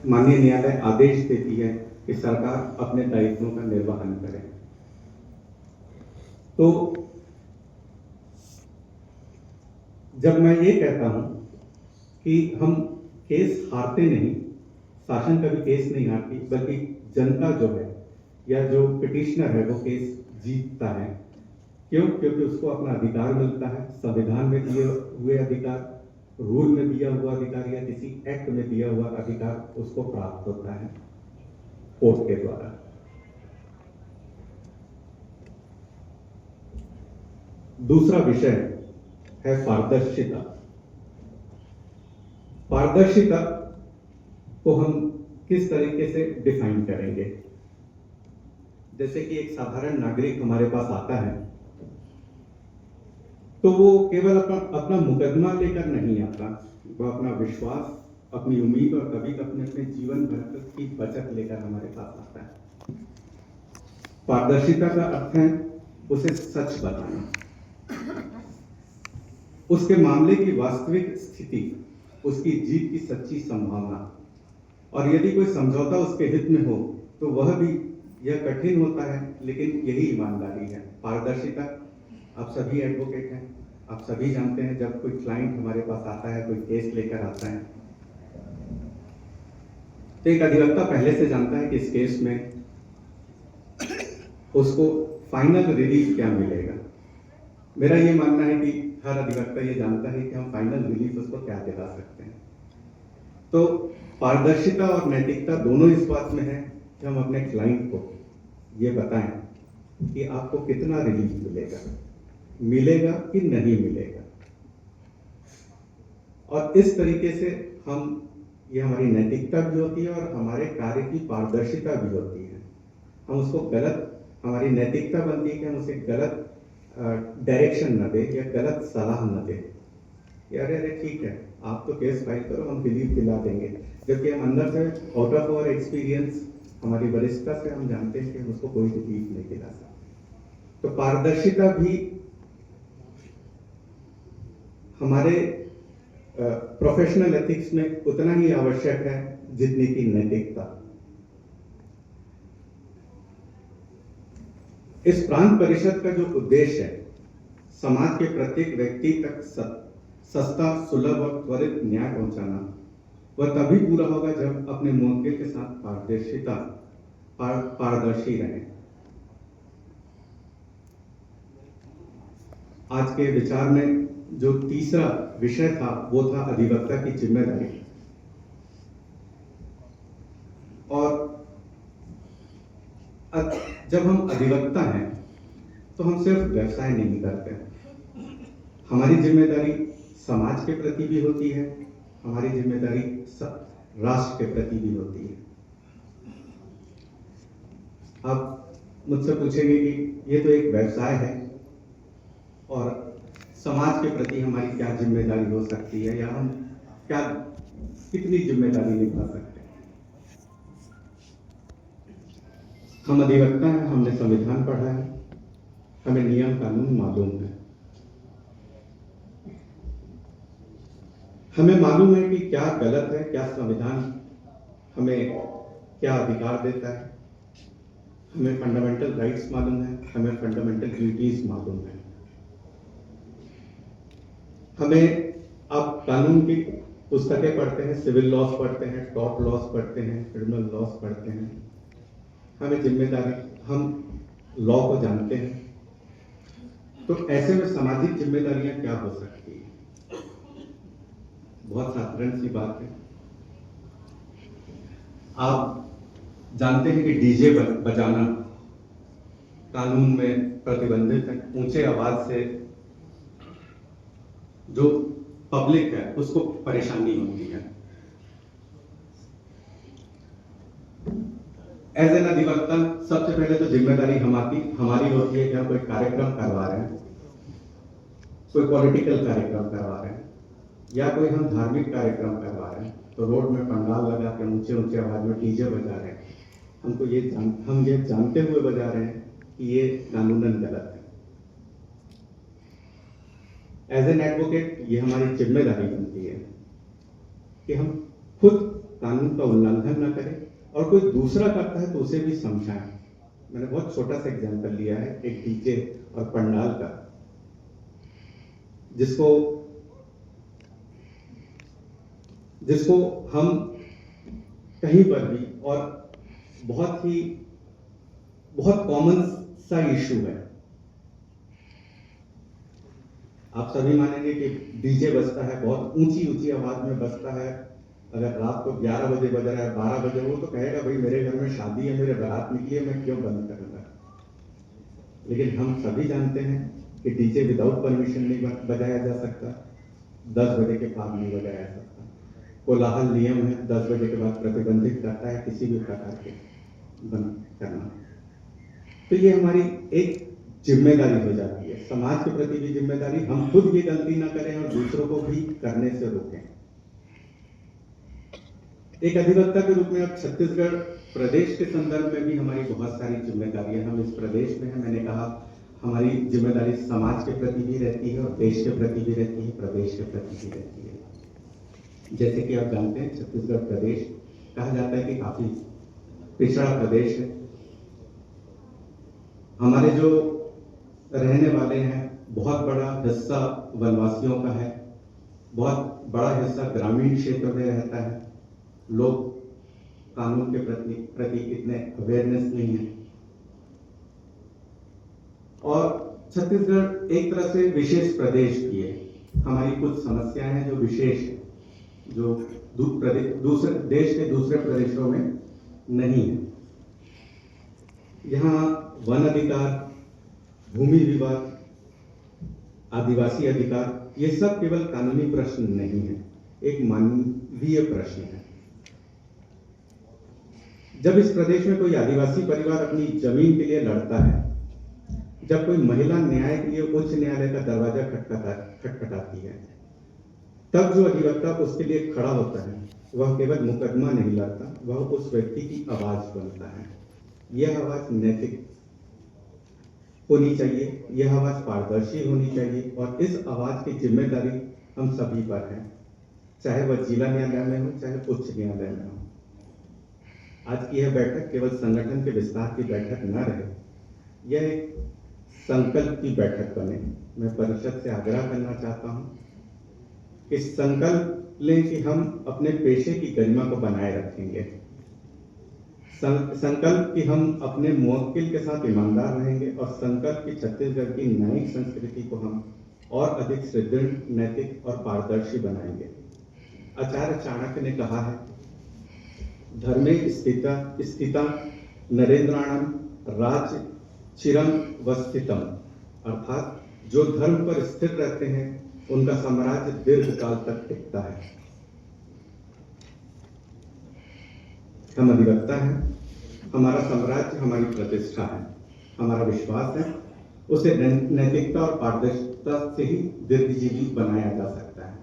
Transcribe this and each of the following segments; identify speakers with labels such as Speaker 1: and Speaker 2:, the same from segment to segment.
Speaker 1: माननीय न्यायालय आदेश देती है कि सरकार अपने दायित्वों का निर्वहन करे। तो जब मैं ये कहता हूं कि हम केस हारते नहीं, शासन कभी केस नहीं हारती, बल्कि जनता जो है या जो पिटिशनर है वो केस जीतता है। क्यों? क्योंकि उसको अपना अधिकार मिलता है, संविधान में दिए हुए अधिकार, रूल में दिया हुआ अधिकार या किसी एक्ट में दिया हुआ अधिकार उसको प्राप्त होता है कोर्ट के द्वारा। दूसरा विषय है पारदर्शिता। पारदर्शिता को हम किस तरीके से डिफाइन करेंगे? जैसे कि एक साधारण नागरिक हमारे पास आता है तो वो केवल अपना मुकदमा लेकर नहीं आता, वो अपना विश्वास, अपनी उम्मीद और कभी अपने जीवन भर की बचत लेकर हमारे पास आता है। पारदर्शिता का अर्थ है उसे सच बताना, उसके मामले की वास्तविक स्थिति, उसकी जीत की सच्ची संभावना, और यदि कोई समझौता उसके हित में हो तो वह भी। यह कठिन होता है लेकिन यही ईमानदारी है। पारदर्शिता, आप सभी एडवोकेट हैं, आप सभी जानते हैं जब कोई क्लाइंट हमारे पास आता है, कोई केस लेकर आता है, तो एक अधिवक्ता पहले से जानता है कि इस केस में उसको फाइनल रिलीफ क्या मिलेगा। मेरा ये मानना है कि हर अधिवक्ता ये जानता है कि हम फाइनल रिलीफ उसको क्या दिला सकते हैं। तो पारदर्शिता और नैतिकता दोनों इस बात में है कि हम अपने क्लाइंट को ये बताएं कि आपको कितना रिलीफ मिलेगा कि नहीं मिलेगा। और इस तरीके से ये हमारी नैतिकता भी होती है और हमारे कार्य की पारदर्शिता भी होती है। हम उसको हमारी नैतिकता बनती है कि हम उसे गलत डायरेक्शन न दें या गलत सलाह न दें। अरे ठीक है, आप तो केस फाइल करो, हम रिलीफ दिला देंगे, जबकि हम अंदर से आउट ऑफ आवर एक्सपीरियंस, हमारी वरिष्ठता से हम जानते हैं कि हम उसको कोई रिलीफ नहीं दिला सकते। तो पारदर्शिता भी हमारे प्रोफेशनल एथिक्स में उतना ही आवश्यक है जितनी की नैतिकता। इस प्रांत परिषद का जो उद्देश्य है, समाज के प्रत्येक व्यक्ति तक सस्ता, सुलभ और त्वरित न्याय पहुंचाना, वह तभी पूरा होगा जब अपने मुवक्किल के साथ पारदर्शी रहे। आज के विचार में जो तीसरा विषय था वो था अधिवक्ता की जिम्मेदारी। और जब हम अधिवक्ता हैं तो हम सिर्फ व्यवसाय नहीं करते, हमारी जिम्मेदारी समाज के प्रति भी होती है, हमारी जिम्मेदारी राष्ट्र के प्रति भी होती है। आप मुझसे पूछेंगे कि ये तो एक व्यवसाय है और समाज के प्रति हमारी क्या जिम्मेदारी हो सकती है, या हम कितनी जिम्मेदारी निभा सकते हैं। हम अधिवक्ता हैं, हमने संविधान पढ़ा है, हमें नियम कानून मालूम है, हमें मालूम है कि क्या गलत है, क्या संविधान हमें क्या अधिकार देता है, हमें फंडामेंटल राइट्स मालूम है, हमें फंडामेंटल ड्यूटीज मालूम है। हमें आप कानून की पुस्तकें पढ़ते हैं, सिविल लॉस पढ़ते हैं, टॉर्ट लॉस पढ़ते हैं, क्रिमिनल लॉस पढ़ते हैं, हमें जिम्मेदारी, हम लॉ को जानते हैं। तो ऐसे में सामाजिक जिम्मेदारियां क्या हो सकती है? बहुत साधारण सी बात है। आप जानते हैं कि डीजे बजाना कानून में प्रतिबंधित है। ऊंचे आवाज से जो पब्लिक है उसको परेशानी होती है। एज एन अधिवक्ता सबसे पहले तो जिम्मेदारी हमारी होती है कि हम कोई कार्यक्रम करवा रहे हैं, कोई पॉलिटिकल कार्यक्रम करवा रहे हैं या कोई हम धार्मिक कार्यक्रम करवा रहे हैं, तो रोड में पंडाल लगा के ऊंचे ऊंचे आवाज में डीजे बजा रहे हैं, हम ये जानते हुए बजा रहे हैं कि ये कानूनन गलत है। एज एन एडवोकेट ये हमारी जिम्मेदारी बनती है कि हम खुद कानून का उल्लंघन न करे, और कोई दूसरा करता है तो उसे भी समझाएं। मैंने बहुत छोटा सा एग्जाम्पल लिया है एक डीजे और पंडाल का, जिसको हम कहीं पर भी, और बहुत कॉमन सा इशू है। आप सभी मानेंगे कि डीजे बजता है, बहुत ऊंची ऊंची आवाज में बजता है। अगर रात को 11 बजे बज रहा है, 12 बजे, वो तो कहेगा भाई मेरे घर में शादी है, मेरे बारात निकली है, मैं क्यों बंद करूंगा। लेकिन हम सभी जानते हैं कि डीजे विदाउट परमिशन नहीं बजाया जा सकता, 10 बजे के बाद नहीं बजाया जा सकता। कोलाहल नियम है, 10 बजे के बाद प्रतिबंधित करता है किसी भी प्रकार के बंद करना। तो ये हमारी एक जिम्मेदारी हो जाती है, समाज के प्रति भी जिम्मेदारी, हम खुद भी गलती ना करें और दूसरों को भी करने से रोकें। एक अधिवक्ता के रूप में अब छत्तीसगढ़ प्रदेश के संदर्भ में भी हमारी बहुत सारी जिम्मेदारियां, हम इस प्रदेश में हैं। मैंने कहा हमारी जिम्मेदारी समाज के प्रति भी रहती है और देश के प्रति भी रहती है, प्रदेश के प्रति भी रहती है। जैसे कि आप जानते हैं छत्तीसगढ़ प्रदेश कहा जाता है कि काफी पिछड़ा प्रदेश है। हमारे जो रहने वाले हैं बहुत बड़ा हिस्सा वनवासियों का है, बहुत बड़ा हिस्सा ग्रामीण क्षेत्र में रहता है। लोग कानून के प्रति इतने अवेयरनेस नहीं है, और छत्तीसगढ़ एक तरह से विशेष प्रदेश भी है। हमारी कुछ समस्याएं हैं जो विशेष है, जो दूसरे देश के दूसरे प्रदेशों में नहीं है। यहाँ वन अधिकार, भूमि विवाद, आदिवासी अधिकार, ये सब केवल कानूनी प्रश्न नहीं है, एक मानवीय प्रश्न है। जब इस प्रदेश में कोई आदिवासी परिवार अपनी जमीन के लिए लड़ता है, जब कोई महिला न्याय के लिए उच्च न्यायालय का दरवाजा खटखटाती है, तब जो अधिवक्ता उसके लिए खड़ा होता है वह केवल मुकदमा नहीं लड़ता, वह उस व्यक्ति की आवाज बनता है। यह आवाज नैतिक होनी चाहिए, यह आवाज पारदर्शी होनी चाहिए, और इस आवाज की जिम्मेदारी हम सभी पर है, चाहे वह जिला न्यायालय में हो, चाहे उच्च न्यायालय में हो। आज की यह बैठक केवल संगठन के विस्तार की बैठक न रहे, यह एक संकल्प की बैठक बने। मैं परिषद से आग्रह करना चाहता हूं कि संकल्प लें कि हम अपने पेशे की गरिमा को बनाए रखेंगे, संकल्प कि हम अपने मुवक्किल के साथ ईमानदार रहेंगे, और संकल्प कि छत्तीसगढ़ की न्यायिक संस्कृति को हम और अधिक सुदृढ़, नैतिक और पारदर्शी बनाएंगे। आचार्य चाणक्य ने कहा है, धर्मे स्थिता नरेंद्राणाम राज्य चिरं वस्थितम, अर्थात जो धर्म पर स्थिर रहते हैं उनका साम्राज्य दीर्घ काल तक टिकता है। हम अधिवक्ता हैं, हमारा साम्राज्य हमारी प्रतिष्ठा है, हमारा विश्वास है, उसे नैतिकता और पारदर्शिता से ही दीर्घजीवी बनाया जा सकता है।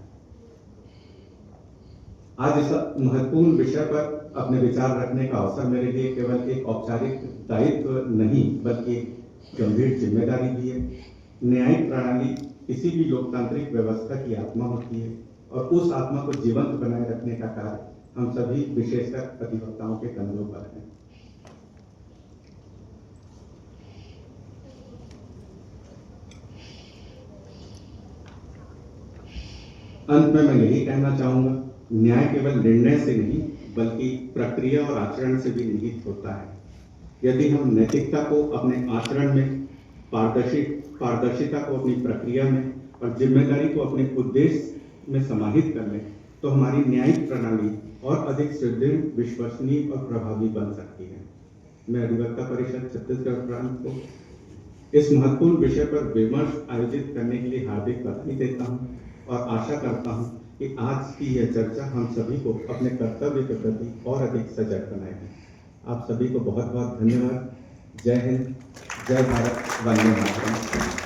Speaker 1: आज इस महत्वपूर्ण विषय पर अपने विचार रखने का अवसर मेरे लिए केवल एक औपचारिक दायित्व नहीं, बल्कि गंभीर जिम्मेदारी भी है। न्यायिक प्रणाली किसी भी लोकतांत्रिक व्यवस्था की आत्मा होती है, और उस आत्मा को जीवंत बनाए रखने का कार्य हम सभी विशेषकर अधिवक्ताओं के कंधों पर है। अंत में मैं यही कहना चाहूंगा, न्याय केवल निर्णय से नहीं बल्कि प्रक्रिया और आचरण से भी निहित होता है। यदि हम नैतिकता को अपने आचरण में, पारदर्शिता को अपनी प्रक्रिया में, और जिम्मेदारी को अपने उद्देश्य में समाहित कर लें, तो हमारी न्यायिक प्रणाली और अधिक सुदृढ़, विश्वसनीय और प्रभावी बन सकती है। मैं अधिवक्ता परिषद छत्तीसगढ़ प्रांत को इस महत्वपूर्ण विषय पर विमर्श आयोजित करने के लिए हार्दिक बधाई देता हूं, और आशा करता हूं कि आज की यह चर्चा हम सभी को अपने कर्तव्य के प्रति और अधिक सजग बनाएगी। आप सभी को बहुत बहुत धन्यवाद। जय हिंद, जय भारत, वंदे मातरम।